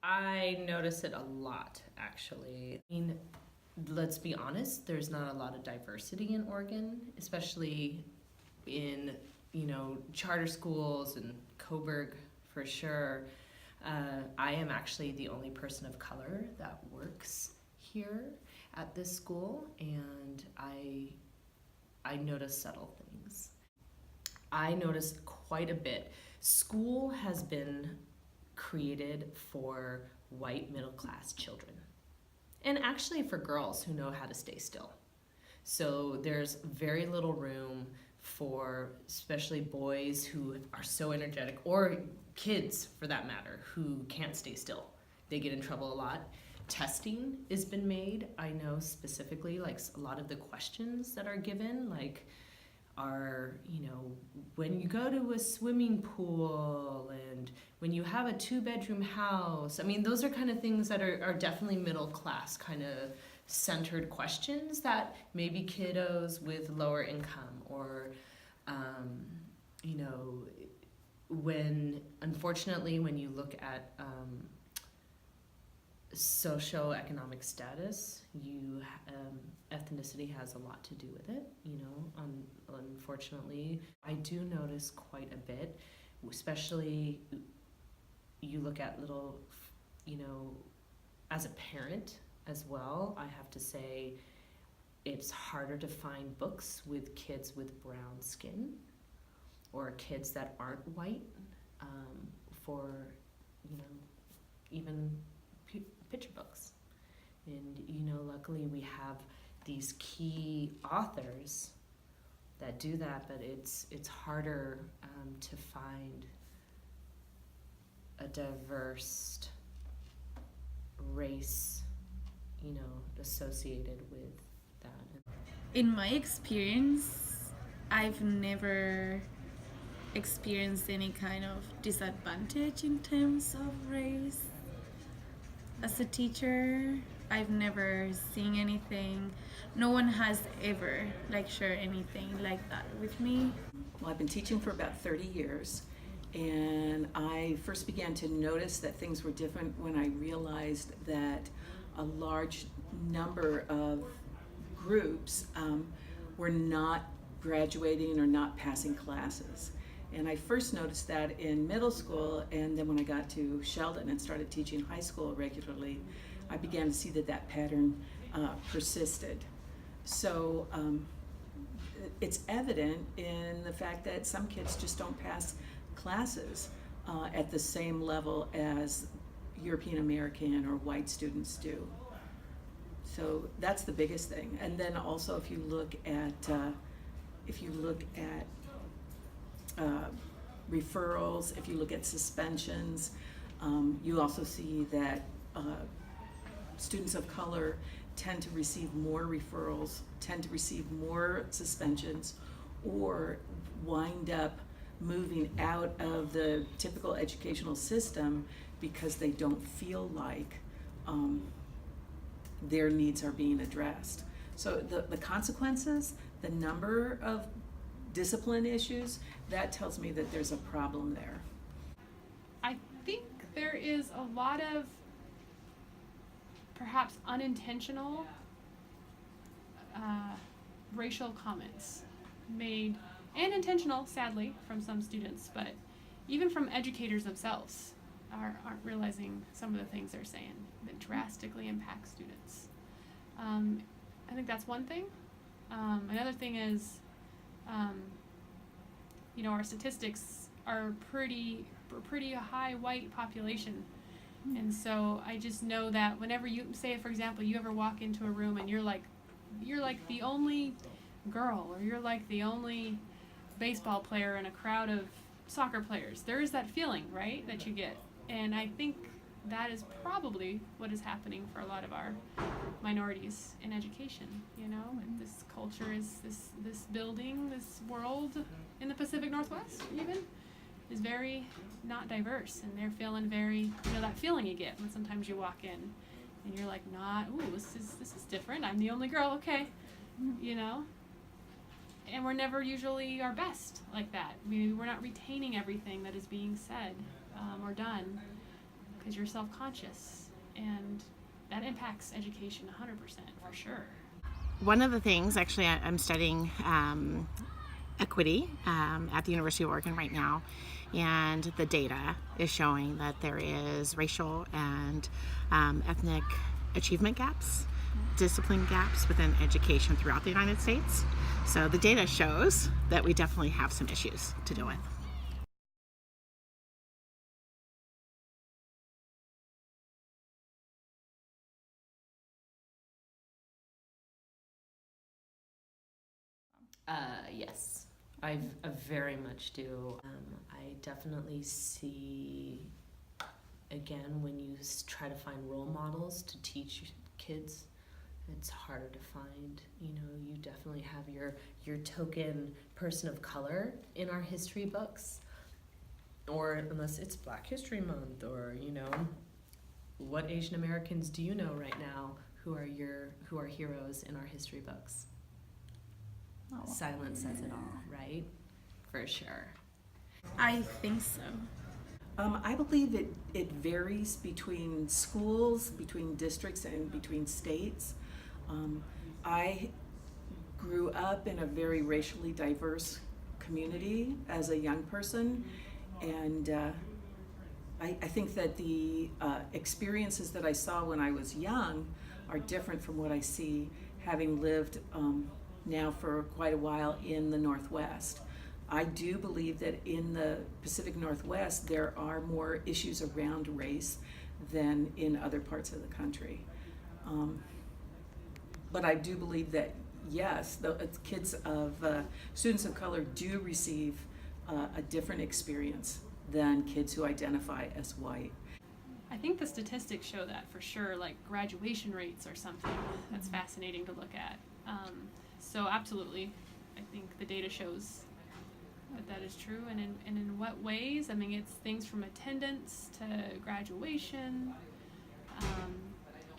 I notice it a lot, actually. I mean, let's be honest, there's not a lot of diversity in Oregon, especially in, charter schools and Coburg for sure. I am actually the only person of color that works here at this school, and I notice subtle things. I notice quite a bit. School has been created for white middle class children, and actually for girls who know how to stay still. So there's very little room for especially boys who are so energetic, or kids for that matter, who can't stay still. They get in trouble a lot. Testing has been made. I know specifically, like a lot of the questions that are given, like are, when you go to a swimming pool and when you have a 2-bedroom house. I mean, those are kind of things that are definitely middle class kind of centered questions that maybe kiddos with lower income or, unfortunately, when you look at socioeconomic status, ethnicity has a lot to do with it. Unfortunately, I do notice quite a bit, especially you look at little, as a parent as well. I have to say, it's harder to find books with kids with brown skin or kids that aren't white, for even picture books. And luckily we have these key authors that do that, but it's harder to find a diverse race associated with that. In my experience, I've never experienced any kind of disadvantage in terms of race. As a teacher, I've never seen anything. No one has ever shared anything like that with me. Well, I've been teaching for about 30 years, and I first began to notice that things were different when I realized that a large number of groups were not graduating or not passing classes. And I first noticed that in middle school, and then when I got to Sheldon and started teaching high school regularly, I began to see that pattern persisted. So it's evident in the fact that some kids just don't pass classes at the same level as European American or white students do. So that's the biggest thing. And then also if you look at referrals, if you look at suspensions, you also see that students of color tend to receive more referrals, tend to receive more suspensions, or wind up moving out of the typical educational system because they don't feel like their needs are being addressed. So the consequences, the number of discipline issues, that tells me that there's a problem there. I think there is a lot of perhaps unintentional racial comments made, and intentional, sadly, from some students, but even from educators themselves aren't realizing some of the things they're saying that drastically impact students. I think that's one thing. Another thing is, our statistics are pretty high white population. And so I just know that whenever you say, for example, you ever walk into a room and you're like the only girl, or you're like the only baseball player in a crowd of soccer players, there is that feeling, right, that you get. And I think that is probably what is happening for a lot of our minorities in education, and this culture is this building, this world in the Pacific Northwest even, is very not diverse, and they're feeling very, that feeling you get when sometimes you walk in and you're like, this is different, I'm the only girl, okay, and we're never usually our best like that. We're not retaining everything that is being said or done, because you're self-conscious, and that impacts education 100% for sure. One of the things, actually, I'm studying equity at the University of Oregon right now, and the data is showing that there is racial and ethnic achievement gaps, discipline gaps within education throughout the United States. So the data shows that we definitely have some issues to deal with. Yes, I very much do. I definitely see, again, when you try to find role models to teach kids, it's harder to find. You know, you definitely have your token person of color in our history books, or unless it's Black History Month, or, you know, what Asian Americans do you know right now who are heroes in our history books? Oh. Silence says it all, right? For sure. I think so. I believe it varies between schools, between districts, and between states. I grew up in a very racially diverse community as a young person, and I think that the experiences that I saw when I was young are different from what I see having lived now for quite a while in the Northwest. I do believe that in the Pacific Northwest there are more issues around race than in other parts of the country. But I do believe that, yes, the kids of students of color do receive a different experience than kids who identify as white. I think the statistics show that for sure, like graduation rates are something that's fascinating to look at. So absolutely, I think the data shows that is true. And in what ways? I mean, it's things from attendance to graduation,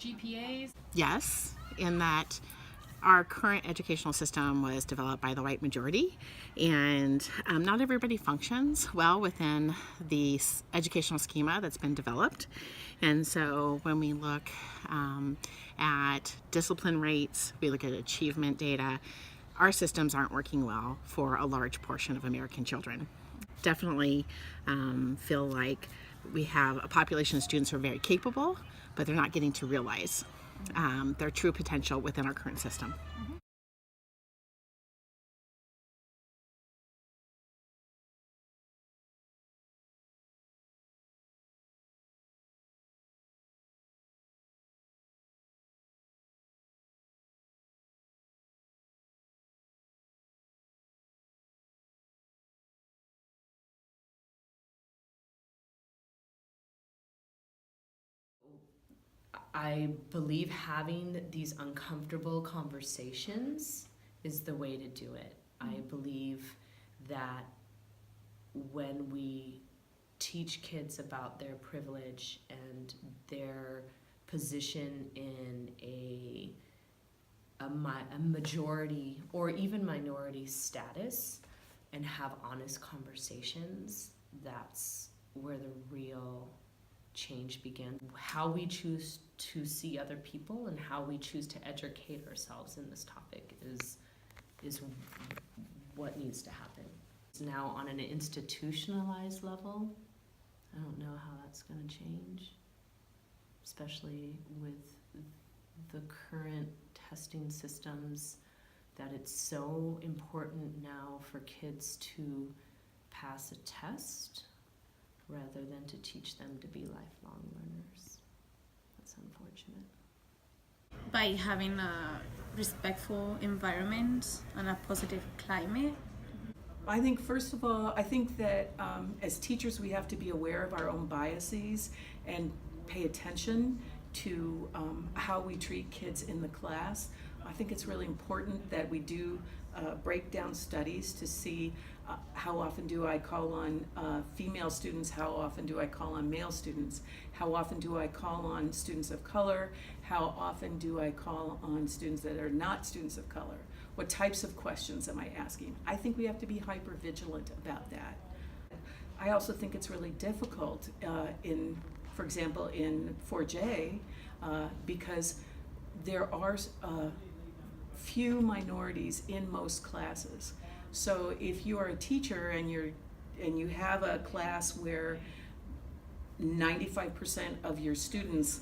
GPAs. Yes, in that our current educational system was developed by the white majority, and not everybody functions well within the educational schema that's been developed. And so when we look at discipline rates, we look at achievement data, our systems aren't working well for a large portion of American children. Definitely feel like we have a population of students who are very capable, but they're not getting to realize their true potential within our current system. I believe having these uncomfortable conversations is the way to do it. I believe that when we teach kids about their privilege and their position in a majority or even minority status and have honest conversations, that's where the real change begins. How we choose to see other people and how we choose to educate ourselves in this topic is what needs to happen. Now on an institutionalized level, I don't know how that's going to change, especially with the current testing systems, that it's so important now for kids to pass a test rather than to teach them to be lifelong learners. That's unfortunate. By having a respectful environment and a positive climate. I think, first of all, I think that as teachers we have to be aware of our own biases and pay attention to how we treat kids in the class. I think it's really important that we do break down studies to see how often do I call on female students, how often do I call on male students, how often do I call on students of color, how often do I call on students that are not students of color, what types of questions am I asking. I think we have to be hyper vigilant about that. I also think it's really difficult in for example, in 4J, because there are few minorities in most classes. So if you are a teacher and you have a class where 95% of your students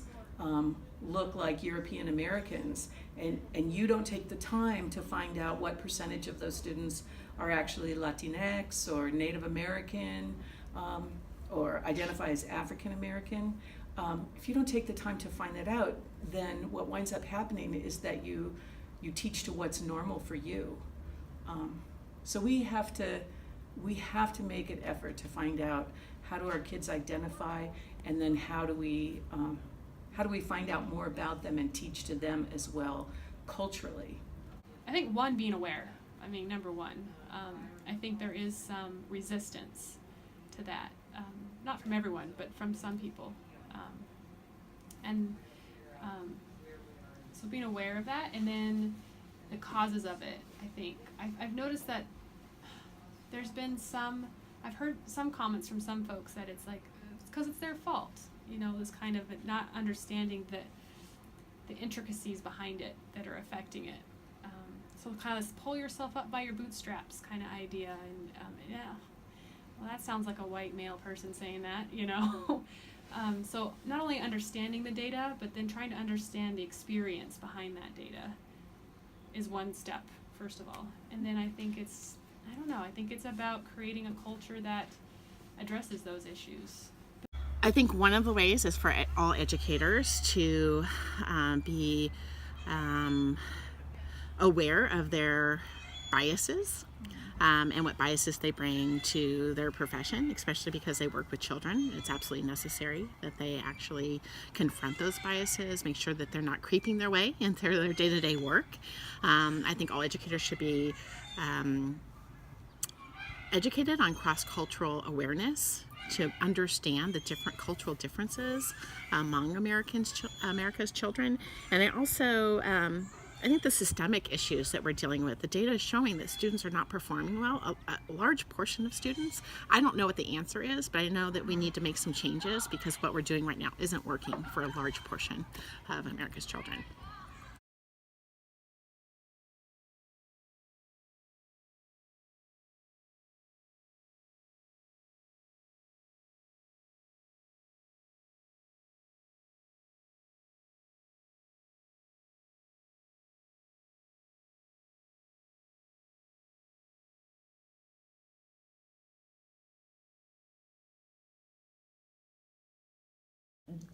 look like European Americans, and you don't take the time to find out what percentage of those students are actually Latinx or Native American, or identify as African American, if you don't take the time to find that out, then what winds up happening is that you teach to what's normal for you. So we have to make an effort to find out, how do our kids identify, and then how do we find out more about them and teach to them as well culturally. I think one, being aware. I mean, number one, I think there is some resistance to that, not from everyone, but from some people, so being aware of that, and then the causes of it. I think I've noticed that there's been I've heard some comments from some folks that it's like it's because it's their fault, you know, this kind of not understanding the intricacies behind it that are affecting it. So kind of this pull yourself up by your bootstraps kind of idea, and yeah, well, that sounds like a white male person saying that, you know. So not only understanding the data, but then trying to understand the experience behind that data is one step, first of all. And then I think I think it's about creating a culture that addresses those issues. I think one of the ways is for all educators to be aware of their biases and what biases they bring to their profession, especially because they work with children. It's absolutely necessary that they actually confront those biases, make sure that they're not creeping their way into their day-to-day work. I think all educators should be educated on cross-cultural awareness to understand the different cultural differences among America's children. And I also, I think the systemic issues that we're dealing with, the data is showing that students are not performing well. A large portion of students, I don't know what the answer is, but I know that we need to make some changes because what we're doing right now isn't working for a large portion of America's children.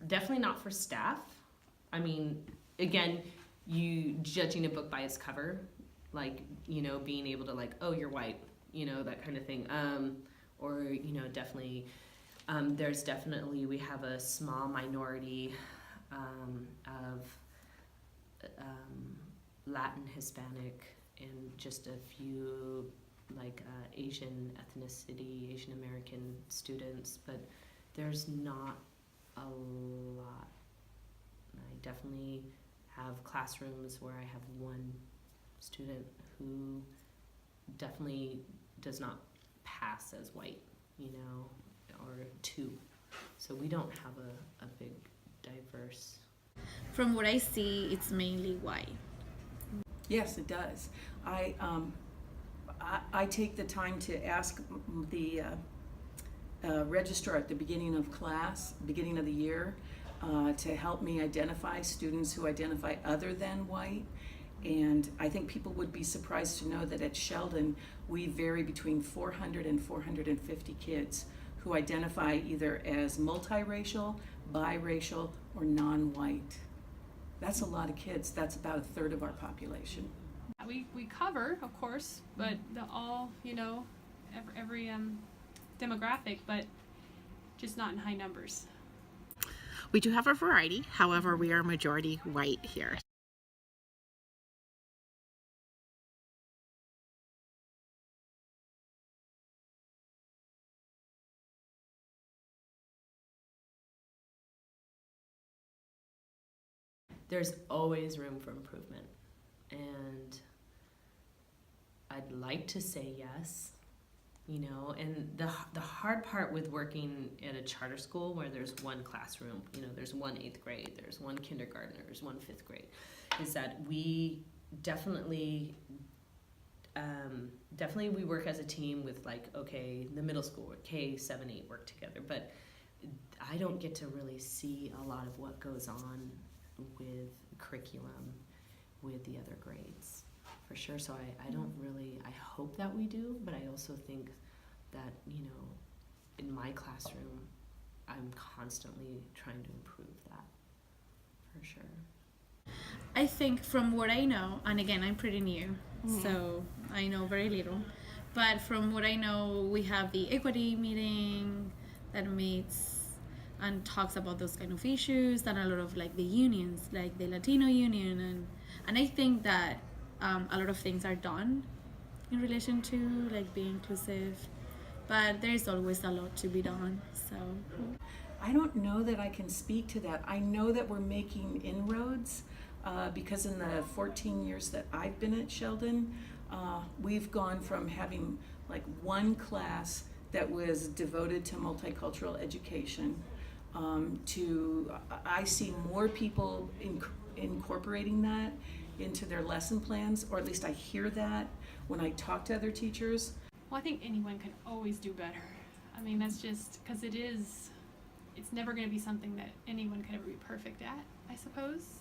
Definitely not for staff. I mean, again, you judging a book by its cover, like, you know, being able to like, oh, you're white, you know, that kind of thing. Or, you know, definitely, there's definitely, we have a small minority of Latin, Hispanic, and just a few like Asian ethnicity, Asian American students, but there's not a lot. I definitely have classrooms where I have one student who definitely does not pass as white, you know, or two. So we don't have a big diverse. From what I see, it's mainly white. Yes, it does. I take the time to ask the registrar at the beginning of class, beginning of the year, to help me identify students who identify other than white. And I think people would be surprised to know that at Sheldon, we vary between 400 and 450 kids who identify either as multiracial, biracial, or non-white. That's a lot of kids. That's about a third of our population. We cover, of course, but all, you know, every demographic, but just not in high numbers. We do have a variety, however, we are majority white here. There's always room for improvement, and I'd like to say yes, you know. And the hard part with working at a charter school where there's one classroom, you know, there's one 8th grade, there's one kindergartner, there's one 5th grade, is that we definitely we work as a team with, like, okay, the middle school, K, 7, 8 work together, but I don't get to really see a lot of what goes on with curriculum with the other grades, for sure. So I don't really, I hope that we do, but I also think that, you know, in my classroom, I'm constantly trying to improve that, for sure. I think from what I know, and again, I'm pretty new, so I know very little. But from what I know, we have the equity meeting that meets and talks about those kind of issues, and a lot of like the unions, like the Latino union, and I think that a lot of things are done in relation to like being inclusive, but there's always a lot to be done. So I don't know that I can speak to that. I know that we're making inroads because in the 14 years that I've been at Sheldon, we've gone from having like one class that was devoted to multicultural education to I see more people incorporating that into their lesson plans, or at least I hear that when I talk to other teachers. Well, I think anyone can always do better. I mean, that's just because it's never going to be something that anyone could ever be perfect at, I suppose.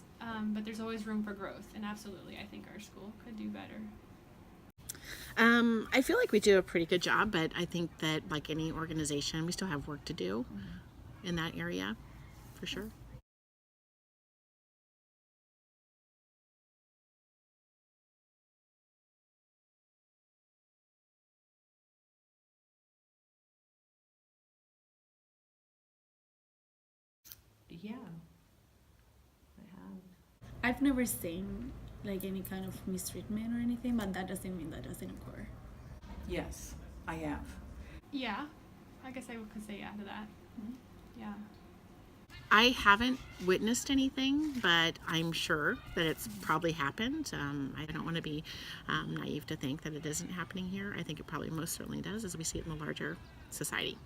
But there's always room for growth, and absolutely, I think our school could do better. I feel like we do a pretty good job, but I think that, like any organization, we still have work to do in that area, for sure. Yeah, I have. I've never seen like any kind of mistreatment or anything, but that doesn't mean that doesn't occur. Yes, I have. Yeah, I guess I could say yeah to that. Yeah. I haven't witnessed anything, but I'm sure that it's probably happened. I don't want to be naive to think that it isn't happening here. I think it probably most certainly does, as we see it in the larger society.